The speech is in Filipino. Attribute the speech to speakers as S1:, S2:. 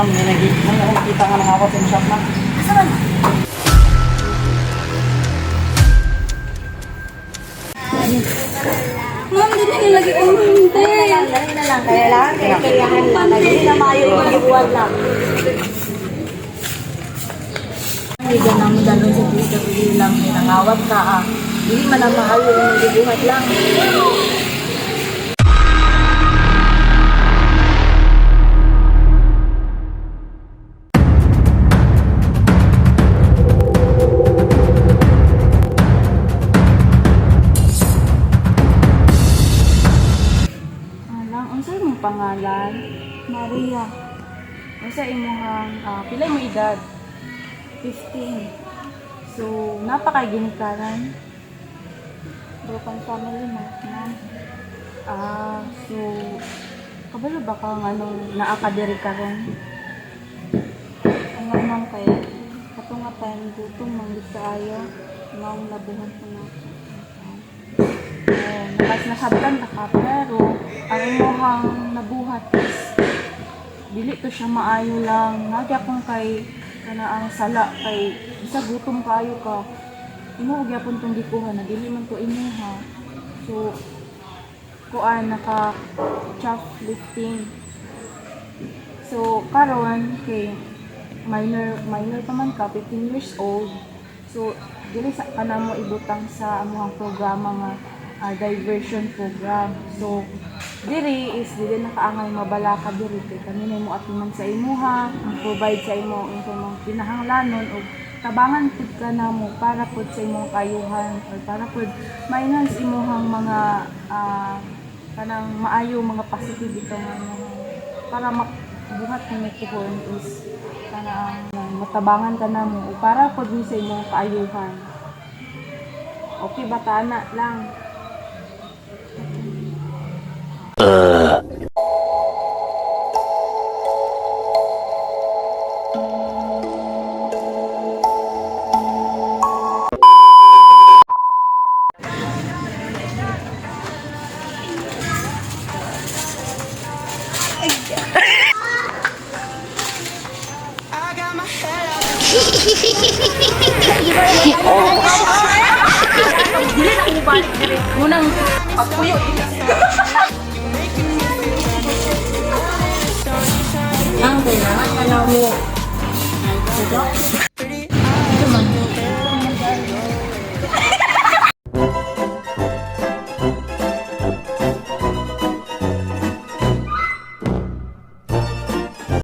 S1: ma'am, may nakita nga ng ako sa shop ma'am.
S2: Asa man? Ma'am, dito nilagi ko hindi. Dali na lang. Kaya lang, kailangan lang. Hindi na mayo mag-iwan lang. Hindi ka na mo dalon sa PWD lang. May nangawag ka ah. Hindi man ang mahal yung mag-ibuhat lang. Unsa imong pangalan? Maria. Unsa imong pila mo edad? 15. So, napakaginikaran. Broken family mo, ma'am. So, kabalo ba ka nga nung naakadiri ka ron? Ang ma'am kayo, kato nga tayong gutom, manggit sa ayo, maong labuhan ko na. Nakas nasabtan na ka, pero ang imuhang nabuhat is dili to siya maayo lang. Nagya kung kay kana ang sala kay isa gutom kaayo ka. Imo gyapon tong gikuha na dili man to imuha. So kuan naka chaff lifting. So karon kay minor pa man ka, 15 years old. So dili sa kanamo ibutang sa amuhang programa nga diversion program. So, diri nakaangay mabala ka diri kay kanina mo atiman sa imuha, provide sa imo ang kinahanglanon o tabangan pud ka namo para pud sa imong kayuhan or para pud ma-enhance imuhang mga kanang maayo mga positive ito nga para mabuhat ni kuhon is kanang matabangan ka namo o para pud sa imong kaayuhan. Okay ba tana lang? Dili na ubad dili unang pagpuyo ang kailangan mo